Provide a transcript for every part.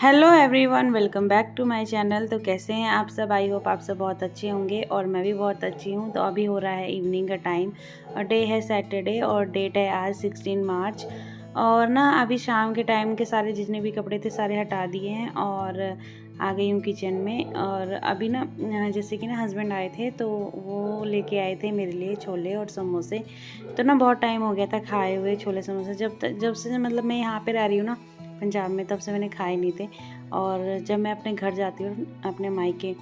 Hello everyone, welcome back to my channel. तो कैसे हैं आप सब? आई होप आप सब बहुत अच्छे होंगे और मैं भी बहुत अच्छी हूँ। तो अभी हो रहा है इवनिंग का टाइम और डे है सैटरडे और डेट है आज 16 मार्च। और ना अभी शाम के टाइम के सारे जितने भी कपड़े थे सारे हटा दिए हैं और आ गई हूँ किचन में। और अभी ना जैसे कि ना हस्बैंड आए थे तो वो लेके आए थे मेरे लिए छोले और समोसे। तो ना बहुत टाइम हो गया था खाए हुए छोले समोसे। जब से मतलब मैं यहाँ पे रह रही हूँ ना पंजाब में, तब से मैंने खाए नहीं थे। और जब मैं अपने घर जाती हूँ अपने मायके,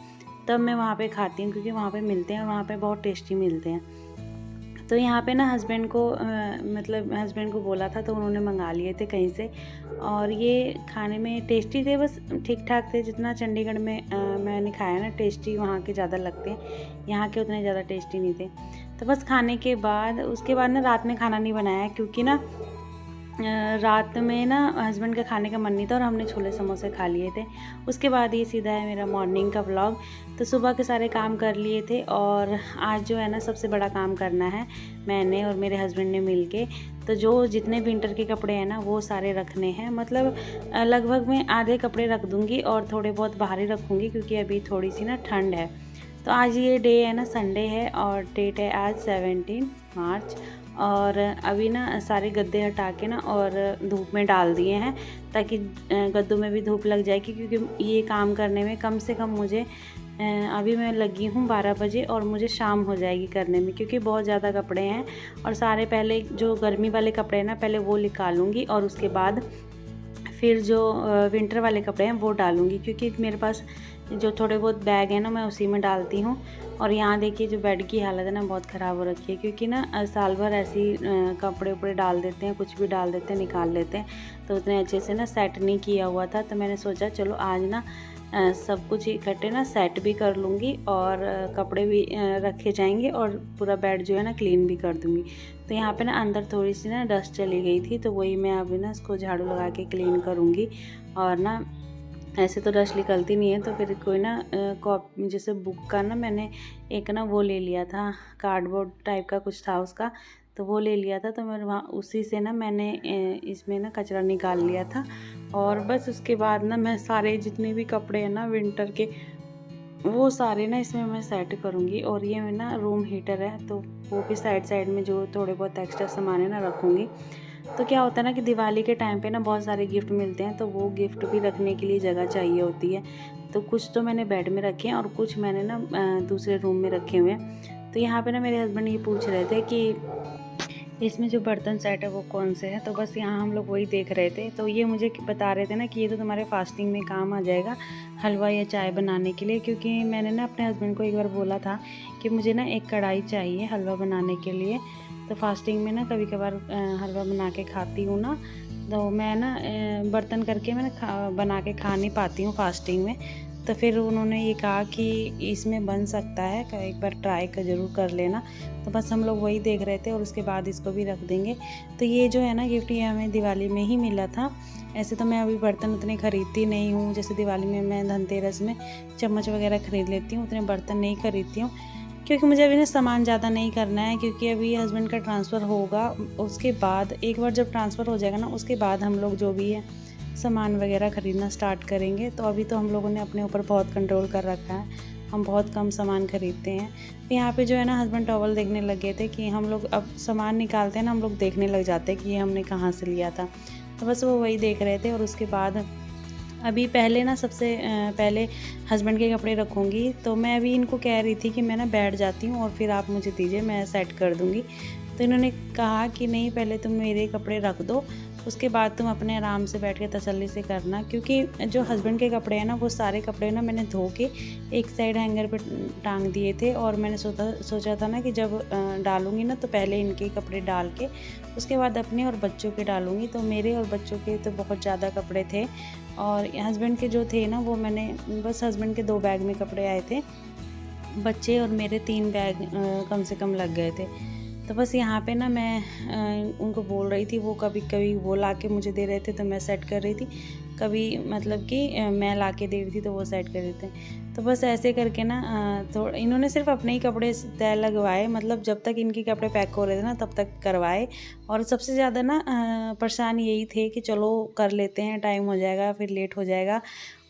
तब मैं वहाँ पे खाती हूँ क्योंकि वहाँ पे मिलते हैं और वहाँ पे बहुत टेस्टी मिलते हैं। तो यहाँ पे ना हस्बैंड को बोला था तो उन्होंने मंगा लिए थे कहीं से। और ये खाने में टेस्टी थे, बस ठीक ठाक थे। जितना चंडीगढ़ में मैंने खाया ना टेस्टी वहाँ के ज़्यादा लगते हैं, यहाँ के उतने ज़्यादा टेस्टी नहीं थे। तो बस खाने के बाद उसके बाद ना रात में खाना नहीं बनाया क्योंकि ना रात में ना हस्बैंड का खाने का मन नहीं था और हमने छोले समोसे खा लिए थे। उसके बाद ये सीधा है मेरा मॉर्निंग का व्लॉग। तो सुबह के सारे काम कर लिए थे और आज जो है ना सबसे बड़ा काम करना है मैंने और मेरे हस्बैंड ने मिलके। तो जो जितने विंटर के कपड़े हैं ना वो सारे रखने हैं। मतलब लगभग मैं आधे कपड़े रख दूँगी और थोड़े बहुत बाहर ही रखूँगी क्योंकि अभी थोड़ी सी ना ठंड है। तो आज ये डे है ना संडे है और डेट है आज 17 मार्च। और अभी ना सारे गद्दे हटा के ना और धूप में डाल दिए हैं ताकि गद्दों में भी धूप लग जाएगी। क्योंकि ये काम करने में कम से कम मुझे अभी मैं लगी हूँ 12 बजे और मुझे शाम हो जाएगी करने में, क्योंकि बहुत ज़्यादा कपड़े हैं। और सारे पहले जो गर्मी वाले कपड़े हैं ना पहले वो निकालूँगी और उसके बाद फिर जो विंटर वाले कपड़े हैं वो डालूँगी। क्योंकि मेरे पास जो थोड़े बहुत बैग हैं ना मैं उसी में डालती हूँ। और यहाँ देखिए जो बेड की हालत है ना बहुत ख़राब हो रखी है, क्योंकि ना साल भर ऐसे ही कपड़े उपड़े डाल देते हैं, कुछ भी डाल देते हैं निकाल लेते हैं। तो उतने अच्छे से ना सेट नहीं किया हुआ था। तो मैंने सोचा चलो आज ना सब कुछ इकट्ठे ना सेट भी कर लूँगी और कपड़े भी रखे जाएंगे और पूरा बेड जो है ना क्लीन भी कर दूँगी। तो यहाँ पे ना अंदर थोड़ी सी ना डस्ट चली गई थी, तो वही मैं अभी ना इसको झाड़ू लगा के क्लीन करूँगी। और ना ऐसे तो डस्ट निकलती नहीं है, तो फिर कोई ना कॉपी जैसे बुक का ना मैंने एक ना वो ले लिया था, कार्डबोर्ड टाइप का कुछ था उसका, तो वो ले लिया था। तो मैं वहाँ उसी से ना मैंने इसमें ना कचरा निकाल लिया था। और बस उसके बाद ना मैं सारे जितने भी कपड़े हैं ना विंटर के वो सारे ना इसमें मैं सेट करूँगी। और ये ना रूम हीटर है तो वो भी साइड साइड में जो थोड़े बहुत एक्स्ट्रा सामान है ना रखूँगी। तो क्या होता है ना कि दिवाली के टाइम पे ना बहुत सारे गिफ्ट मिलते हैं, तो वो गिफ्ट भी रखने के लिए जगह चाहिए होती है। तो कुछ तो मैंने बेड में रखे हैं और कुछ मैंने ना दूसरे रूम में रखे हुए हैं। तो यहाँ पे ना मेरे हस्बैंड ये पूछ रहे थे कि इसमें जो बर्तन सेट है वो कौन से है। तो बस यहाँ हम लोग वही देख रहे थे। तो ये मुझे बता रहे थे ना कि ये तो तुम्हारे फास्टिंग में काम आ जाएगा, हलवा या चाय बनाने के लिए। क्योंकि मैंने ना अपने हस्बैंड को एक बार बोला था कि मुझे ना एक कढ़ाई चाहिए हलवा बनाने के लिए। तो फास्टिंग में ना कभी कभार हलवा बना के खाती हूँ ना, तो मैं ना बर्तन करके मैं बना के खा नहीं पाती हूँ फास्टिंग में। तो फिर उन्होंने ये कहा कि इसमें बन सकता है, एक बार ट्राई कर ज़रूर कर लेना। तो बस हम लोग वही देख रहे थे और उसके बाद इसको भी रख देंगे। तो ये जो है ना गिफ्ट ये हमें दिवाली में ही मिला था। ऐसे तो मैं अभी बर्तन उतने ख़रीदती नहीं हूँ, जैसे दिवाली में मैं धनतेरस में चम्मच वगैरह ख़रीद लेती हूँ, उतने बर्तन नहीं खरीदती हूँ। क्योंकि मुझे अभी ना सामान ज़्यादा नहीं करना है, क्योंकि अभी हस्बैंड का ट्रांसफ़र होगा, उसके बाद एक बार जब ट्रांसफ़र हो जाएगा ना उसके बाद हम लोग जो भी है सामान वगैरह ख़रीदना स्टार्ट करेंगे। तो अभी तो हम लोगों ने अपने ऊपर बहुत कंट्रोल कर रखा है, हम बहुत कम सामान ख़रीदते हैं। तो यहाँ पे जो है ना हस्बैंड टॉवल देखने लग गए थे कि हम लोग अब सामान निकालते हैं ना हम लोग देखने लग जाते हैं कि ये हमने कहाँ से लिया था। तो बस वो वही देख रहे थे। और उसके बाद अभी पहले ना सबसे पहले हस्बैंड के कपड़े रखूँगी। तो मैं अभी इनको कह रही थी कि मैं ना बैठ जाती हूँ और फिर आप मुझे दीजिए, मैं सेट कर दूँगी। तो इन्होंने कहा कि नहीं पहले तुम मेरे कपड़े रख दो, उसके बाद तुम अपने आराम से बैठ के तसल्ली से करना। क्योंकि जो हस्बैंड के कपड़े हैं ना वो सारे कपड़े ना मैंने धो के एक साइड हैंगर पे टांग दिए थे। और मैंने सोचा था ना कि जब डालूँगी ना तो पहले इनके कपड़े डाल के उसके बाद अपने और बच्चों के डालूँगी। तो मेरे और बच्चों के तो बहुत ज़्यादा कपड़े थे और हस्बैंड के जो थे ना वो मैंने बस हस्बैंड के 2 बैग में कपड़े आए थे, बच्चे और मेरे 3 बैग कम से कम लग गए थे। तो बस यहाँ पे ना मैं उनको बोल रही थी, वो कभी कभी वो ला के मुझे दे रहे थे तो मैं सेट कर रही थी। कभी मतलब कि मैं ला के दे रही थी तो वो सेट कर देते हैं। तो बस ऐसे करके ना तो इन्होंने सिर्फ अपने ही कपड़े तय लगवाए, मतलब जब तक इनके कपड़े पैक हो रहे थे ना तब तक करवाए। और सबसे ज़्यादा ना परेशान यही थे कि चलो कर लेते हैं, टाइम हो जाएगा फिर लेट हो जाएगा।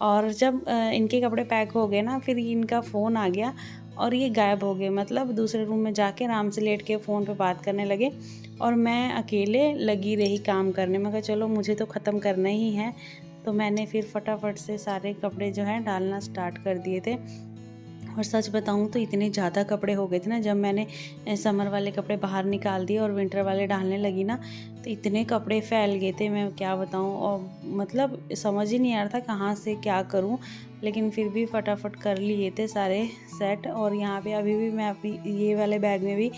और जब इनके कपड़े पैक हो गए ना, फिर इनका फ़ोन आ गया और ये गायब हो गए, मतलब दूसरे रूम में जाके आराम से लेट के फ़ोन पे बात करने लगे। और मैं अकेले लगी रही काम करने में, कहा चलो मुझे तो ख़त्म करना ही है। तो मैंने फिर फटाफट से सारे कपड़े जो हैं डालना स्टार्ट कर दिए थे। और सच बताऊं तो इतने ज़्यादा कपड़े हो गए थे ना, जब मैंने समर वाले कपड़े बाहर निकाल दिए और विंटर वाले डालने लगी ना, तो इतने कपड़े फैल गए थे, मैं क्या बताऊं। और मतलब समझ ही नहीं आ रहा था कहाँ से क्या करूं, लेकिन फिर भी फटाफट कर लिए थे सारे सेट। और यहाँ पे अभी भी मैं अपनी ये वाले बैग में भी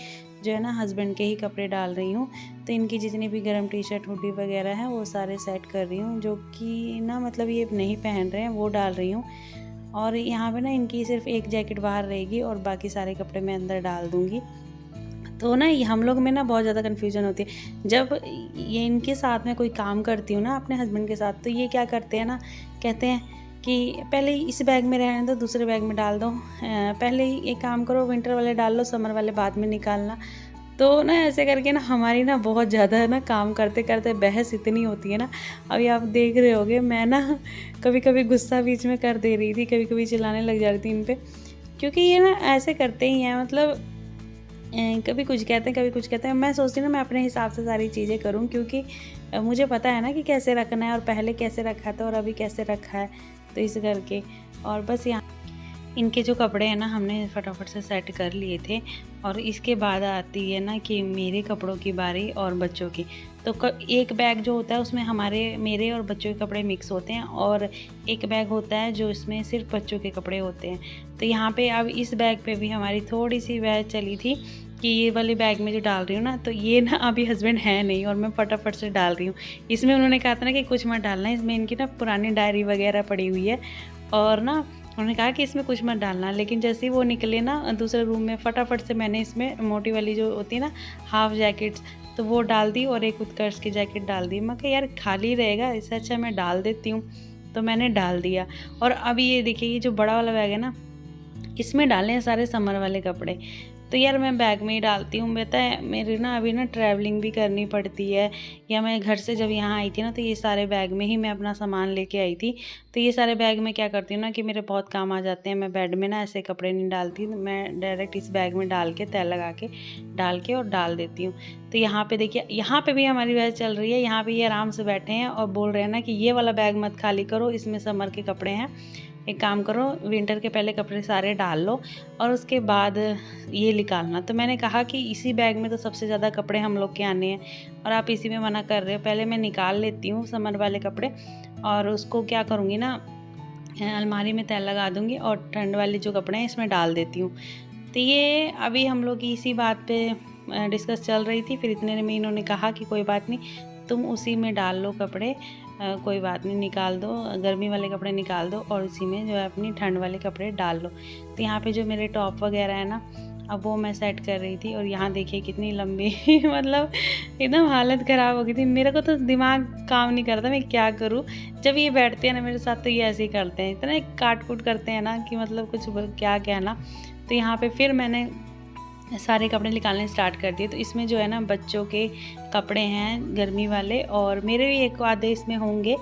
जो है ना हस्बैंड के ही कपड़े डाल रही हूँ। तो इनकी जितनी भी गर्म टी शर्ट हुडी वगैरह है वो सारे सेट कर रही हूँ, जो कि ना मतलब ये नहीं पहन रहे हैं वो डाल रही हूँ। और यहाँ पे ना इनकी सिर्फ एक जैकेट बाहर रहेगी और बाकी सारे कपड़े मैं अंदर डाल दूँगी। तो ना हम लोग में ना बहुत ज़्यादा कन्फ्यूजन होती है जब ये इनके साथ में कोई काम करती हूँ ना अपने हस्बैंड के साथ, तो ये क्या करते हैं ना, कहते हैं कि पहले इस बैग में रहने दो, दूसरे बैग में डाल दो, पहले एक काम करो विंटर वाले डाल लो, समर वाले बाद में निकालना। तो ना ऐसे करके ना हमारी ना बहुत ज़्यादा ना काम करते करते बहस इतनी होती है ना। अभी आप देख रहे होगे मैं ना कभी कभी गुस्सा बीच में कर दे रही थी, कभी कभी चिल्लाने लग जा रही थी इन पे, क्योंकि ये ना ऐसे करते ही हैं। मतलब कभी कुछ कहते हैं कभी कुछ कहते हैं। मैं सोचती हूँ ना मैं अपने हिसाब से सारी चीज़ें करूँ, क्योंकि मुझे पता है ना कि कैसे रखना है और पहले कैसे रखा था और अभी कैसे रखा है, तो इस करके। और बस यहाँ इनके जो कपड़े हैं ना हमने फटाफट से सेट कर लिए थे। और इसके बाद आती है ना कि मेरे कपड़ों की बारी और बच्चों की। तो एक बैग जो होता है उसमें मेरे और बच्चों के कपड़े मिक्स होते हैं, और एक बैग होता है जो इसमें सिर्फ बच्चों के कपड़े होते हैं। तो यहाँ पे अब इस बैग पे भी हमारी थोड़ी सी बहस चली थी कि ये वाले बैग में जो डाल रही हूँ ना, तो ये ना अभी हस्बैंड है नहीं और मैं फटाफट से डाल रही हूँ। इसमें उन्होंने कहा था ना कि कुछ मत डालना, इसमें इनकी ना पुरानी डायरी वगैरह पड़ी हुई है, और ना उन्होंने कहा कि इसमें कुछ मत डालना। लेकिन जैसे ही वो निकले ना दूसरे रूम में, फटाफट से मैंने इसमें मोटी वाली जो होती है ना हाफ जैकेट्स, तो वो डाल दी और एक उत्कर्ष की जैकेट डाल दी। मैं कहा यार खाली रहेगा, इससे अच्छा मैं डाल देती हूँ, तो मैंने डाल दिया। और अभी ये देखिए ये जो बड़ा वाला बैग है ना, इसमें डाले हैं सारे समर वाले कपड़े। तो यार मैं बैग में ही डालती हूँ, पता है मेरी ना अभी ना ट्रैवलिंग भी करनी पड़ती है, या मैं घर से जब यहाँ आई थी ना तो ये सारे बैग में ही मैं अपना सामान लेके आई थी। तो ये सारे बैग में क्या करती हूँ ना कि मेरे बहुत काम आ जाते हैं। मैं बेड में ना ऐसे कपड़े नहीं डालती, मैं डायरेक्ट इस बैग में डाल के तय लगा के डाल के और डाल देती हूँ। तो यहाँ पे देखिए, यहाँ पे भी हमारी बहस चल रही है। यहाँ पे ये आराम से बैठे हैं और बोल रहे हैं ना कि ये वाला बैग मत खाली करो, इसमें समर के कपड़े हैं, एक काम करो विंटर के पहले कपड़े सारे डाल लो और उसके बाद ये निकालना। तो मैंने कहा कि इसी बैग में तो सबसे ज़्यादा कपड़े हम लोग के आने हैं और आप इसी में मना कर रहे हो। पहले मैं निकाल लेती हूँ समर वाले कपड़े और उसको क्या करूँगी ना, अलमारी में तय लगा दूँगी और ठंड वाले जो कपड़े हैं इसमें डाल देती हूँ। तो ये अभी हम लोग की इसी बात पे डिस्कस चल रही थी। फिर इतने में इन्होंने कहा कि कोई बात नहीं, तुम उसी में डाल लो कपड़े, कोई बात नहीं, निकाल दो, गर्मी वाले कपड़े निकाल दो और उसी में जो है अपनी ठंड वाले कपड़े डाल लो। तो यहाँ पे जो मेरे टॉप वगैरह है ना, अब वो मैं सेट कर रही थी। और यहाँ देखिए कितनी लंबी मतलब एकदम हालत ख़राब हो गई थी। मेरे को तो दिमाग काम नहीं करता मैं क्या करूँ। जब ये बैठते हैं ना मेरे साथ तो ये ऐसे ही करते हैं, इतना काट कूट करते हैं ना कि मतलब कुछ क्या कहना। तो यहाँ पे फिर मैंने सारे कपड़े निकालने स्टार्ट कर दिए। तो इसमें जो है ना बच्चों के कपड़े हैं गर्मी वाले, और मेरे भी एक आधे इसमें होंगे,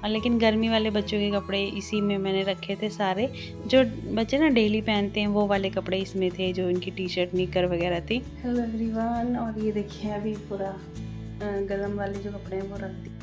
लेकिन गर्मी वाले बच्चों के कपड़े इसी में मैंने रखे थे सारे। जो बच्चे ना डेली पहनते हैं वो वाले कपड़े इसमें थे, जो इनकी टी शर्ट निकर वगैरह थी। हेलो एवरीवन, और ये देखिए अभी पूरा गर्म वाले जो कपड़े हैं वो रख दिए।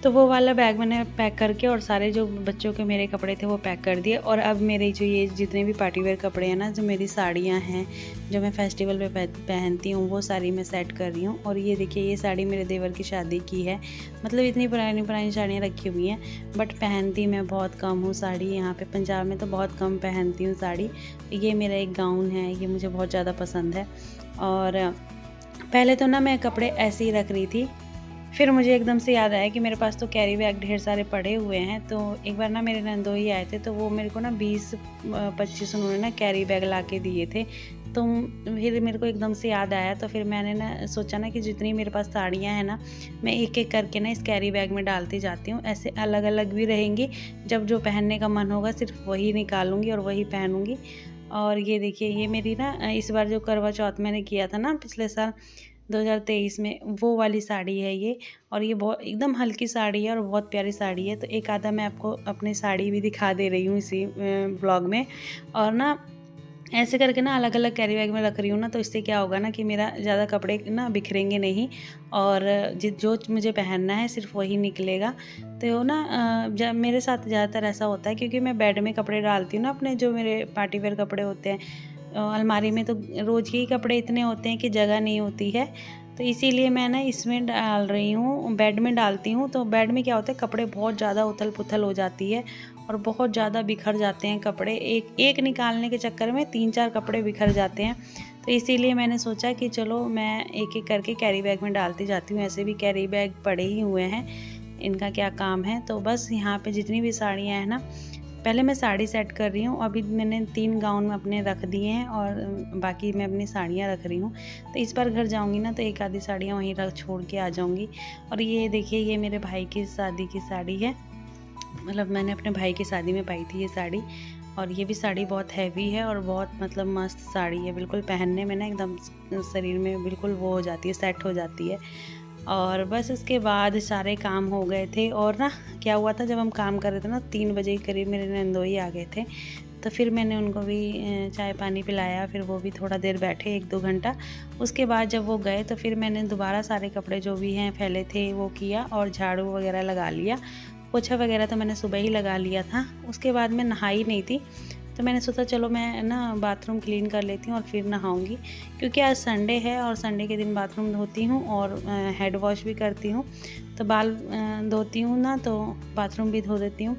तो वो वाला बैग मैंने पैक करके और सारे जो बच्चों के मेरे कपड़े थे वो पैक कर दिए। और अब मेरे जो ये जितने भी पार्टी वेयर कपड़े हैं ना, जो मेरी साड़ियाँ हैं जो मैं फेस्टिवल पे पहनती हूँ, वो सारी मैं सेट कर रही हूँ। और ये देखिए ये साड़ी मेरे देवर की शादी की है। मतलब इतनी पुरानी पुरानी साड़ियाँ रखी हुई हैं, बट पहनती मैं बहुत कम हूँ साड़ी। यहाँ पर पंजाब में तो बहुत कम पहनती हूँ साड़ी। ये मेरा एक गाउन है, ये मुझे बहुत ज़्यादा पसंद है। और पहले तो ना मैं कपड़े ऐसे ही रख रही थी, फिर मुझे एकदम से याद आया कि मेरे पास तो कैरी बैग ढेर सारे पड़े हुए हैं। तो एक बार ना मेरे नंदोई आए थे, तो वो मेरे को ना 20-25 उन्होंने ना कैरी बैग ला के दिए थे। तो फिर मेरे को एकदम से याद आया, तो फिर मैंने ना सोचा ना कि जितनी मेरे पास साड़ियाँ हैं ना, मैं एक एक करके ना इस कैरी बैग में डालती जाती हूँ। ऐसे अलग अलग भी रहेंगी, जब जो पहनने का मन होगा सिर्फ वही निकालूंगी और वही पहनूंगी। और ये देखिए, ये मेरी ना इस बार जो करवा चौथ मैंने किया था ना पिछले साल 2023 में, वो वाली साड़ी है ये। और ये बहुत एकदम हल्की साड़ी है और बहुत प्यारी साड़ी है। तो एक आधा मैं आपको अपनी साड़ी भी दिखा दे रही हूँ इसी व्लॉग में। और ना ऐसे करके ना अलग अलग कैरी बैग में रख रही हूँ ना, तो इससे क्या होगा ना कि मेरा ज़्यादा कपड़े ना बिखरेंगे नहीं, और जो मुझे पहनना है सिर्फ वही निकलेगा। तो ना जब मेरे साथ ज़्यादातर ऐसा होता है, क्योंकि मैं बेड में कपड़े डालती हूँ ना अपने, जो मेरे पार्टी वेयर कपड़े होते हैं अलमारी में, तो रोज़ के ही कपड़े इतने होते हैं कि जगह नहीं होती है। तो इसीलिए मैं ना इसमें डाल रही हूँ, बेड में डालती हूँ। तो बेड में क्या होता है, कपड़े बहुत ज़्यादा उथल पुथल हो जाती है और बहुत ज़्यादा बिखर जाते हैं कपड़े। एक निकालने के चक्कर में 3-4 कपड़े बिखर जाते हैं। तो इसीलिए मैंने सोचा कि चलो मैं एक एक करके कैरी बैग में डालती जाती हूँ। ऐसे भी कैरी बैग पड़े ही हुए हैं, इनका क्या काम है। तो बस यहाँ पे जितनी भी साड़ियाँ हैं ना, पहले मैं साड़ी सेट कर रही हूँ। अभी मैंने 3 गाउन अपने रख दिए हैं और बाकी मैं अपनी साड़ियाँ रख रही हूँ। तो इस बार घर जाऊँगी ना, तो एक आधी साड़ियाँ वहीं रख छोड़ के आ जाऊँगी। और ये देखिए, ये मेरे भाई की शादी की साड़ी है, मतलब मैंने अपने भाई की शादी में पाई थी ये साड़ी। और ये भी साड़ी बहुत हैवी है और बहुत मतलब मस्त साड़ी है, बिल्कुल पहनने में ना एकदम शरीर में बिल्कुल वो हो जाती है, सेट हो जाती है। और बस उसके बाद सारे काम हो गए थे। और ना क्या हुआ था, जब हम काम कर रहे थे ना, 3 बजे के करीब मेरे नंदोई आ गए थे। तो फिर मैंने उनको भी चाय पानी पिलाया, फिर वो भी थोड़ा देर बैठे 1-2 घंटा। उसके बाद जब वो गए, तो फिर मैंने दोबारा सारे कपड़े जो भी हैं फैले थे वो किया और झाड़ू वगैरह लगा लिया। पोछा वगैरह तो मैंने सुबह ही लगा लिया था। उसके बाद मैं नहाई नहीं थी, तो मैंने सोचा चलो मैं ना बाथरूम क्लीन कर लेती हूँ और फिर नहाऊंगी, क्योंकि आज संडे है और संडे के दिन बाथरूम धोती हूँ और हेड वॉश भी करती हूँ। तो बाल धोती हूँ ना, तो बाथरूम भी धो देती हूँ।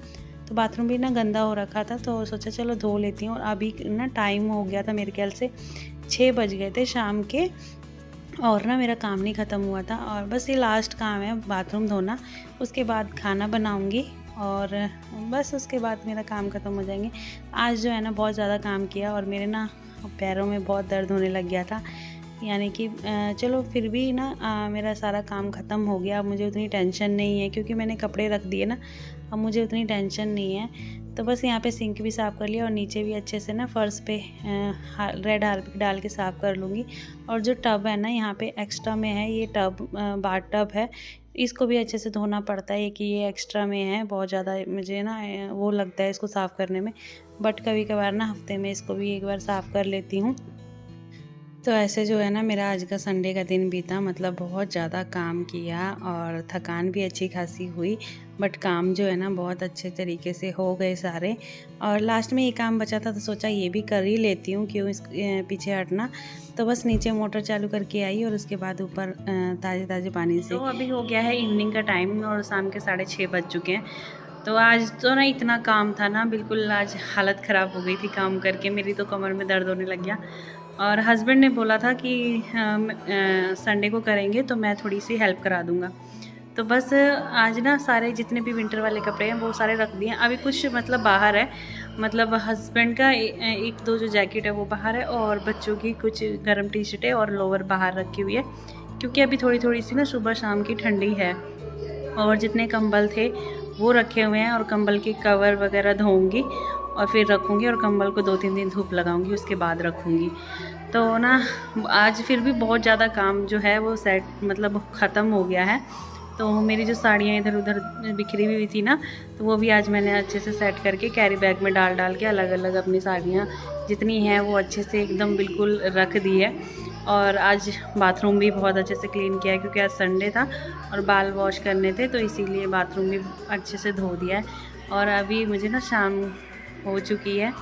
तो बाथरूम भी ना गंदा हो रखा था, तो सोचा चलो धो लेती हूँ। और अभी ना टाइम हो गया था, मेरे ख्याल से 6 बज गए थे शाम के, और ना मेरा काम नहीं ख़त्म हुआ था। और बस ये लास्ट काम है बाथरूम धोना, उसके बाद खाना बनाऊंगी और बस उसके बाद मेरा काम ख़त्म हो जाएंगे। आज जो है ना बहुत ज़्यादा काम किया और मेरे ना पैरों में बहुत दर्द होने लग गया था, यानी कि चलो फिर भी ना मेरा सारा काम ख़त्म हो गया। अब मुझे उतनी टेंशन नहीं है, क्योंकि मैंने कपड़े रख दिए ना, अब मुझे उतनी टेंशन नहीं है। तो बस यहाँ पे सिंक भी साफ़ कर लिया और नीचे भी अच्छे से ना फर्श पे रेड हार्पिक डाल के साफ़ कर लूँगी। और जो टब है ना यहाँ पे एक्स्ट्रा में है, ये टब बाथ टब है, इसको भी अच्छे से धोना पड़ता है कि ये एक्स्ट्रा में है। बहुत ज़्यादा मुझे ना वो लगता है इसको साफ़ करने में, बट कभी कभार ना हफ्ते में इसको भी एक बार साफ़ कर लेती हूँ। तो ऐसे जो है ना मेरा आज का संडे का दिन बीता, मतलब बहुत ज़्यादा काम किया और थकान भी अच्छी खासी हुई, बट काम जो है ना बहुत अच्छे तरीके से हो गए सारे। और लास्ट में ये काम बचा था, तो सोचा ये भी कर ही लेती हूँ, क्यों इस पीछे हटना। तो बस नीचे मोटर चालू करके आई और उसके बाद ऊपर ताज़े ताज़े पानी से। तो अभी हो गया है इवनिंग का टाइम और शाम के 6:30 बज चुके हैं। तो आज तो ना इतना काम था ना, बिल्कुल आज हालत ख़राब हो गई थी काम करके, मेरी तो कमर में दर्द होने लग गया। और हस्बैंड ने बोला था कि संडे को करेंगे, तो मैं थोड़ी सी हेल्प करा दूँगा। तो बस आज ना सारे जितने भी विंटर वाले कपड़े हैं वो सारे रख दिए हैं। अभी कुछ मतलब बाहर है, मतलब हस्बैंड का 1-2 जो जैकेट है वो बाहर है, और बच्चों की कुछ गर्म टी शर्टें और लोअर बाहर रखी हुई है, क्योंकि अभी थोड़ी थोड़ी सी ना सुबह शाम की ठंडी है। और जितने कंबल थे वो रखे हुए हैं, और कंबल के कवर वगैरह धोऊंगी और फिर रखूँगी, और कंबल को 2-3 दिन धूप लगाऊंगी, उसके बाद रखूँगी। तो ना आज फिर भी बहुत ज़्यादा काम जो है वो सेट मतलब ख़त्म हो गया है। तो मेरी जो साड़ियाँ इधर उधर बिखरी हुई थी ना, तो वो भी आज मैंने अच्छे से सेट करके कैरी बैग में डाल डाल के अलग अलग अपनी साड़ियाँ जितनी हैं वो अच्छे से एकदम बिल्कुल रख दी है। और आज बाथरूम भी बहुत अच्छे से क्लीन किया है, क्योंकि आज संडे था और बाल वॉश करने थे, तो इसीलिए बाथरूम भी अच्छे से धो दिया है। और अभी मुझे ना शाम हो चुकी है,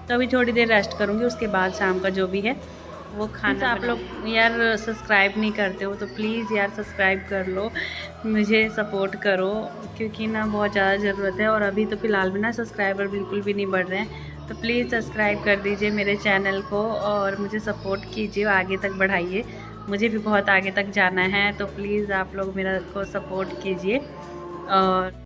तो अभी थोड़ी देर रेस्ट करूँगी, उसके बाद शाम का जो भी है वो खाना। तो आप लोग यार सब्सक्राइब नहीं करते हो, तो प्लीज़ यार सब्सक्राइब कर लो, मुझे सपोर्ट करो, क्योंकि ना बहुत ज़्यादा ज़रूरत है। और अभी तो फ़िलहाल भी ना सब्सक्राइबर बिल्कुल भी नहीं बढ़ रहे हैं, तो प्लीज़ सब्सक्राइब कर दीजिए मेरे चैनल को और मुझे सपोर्ट कीजिए, आगे तक बढ़ाइए। मुझे भी बहुत आगे तक जाना है, तो प्लीज़ आप लोग मेरा को सपोर्ट कीजिए। और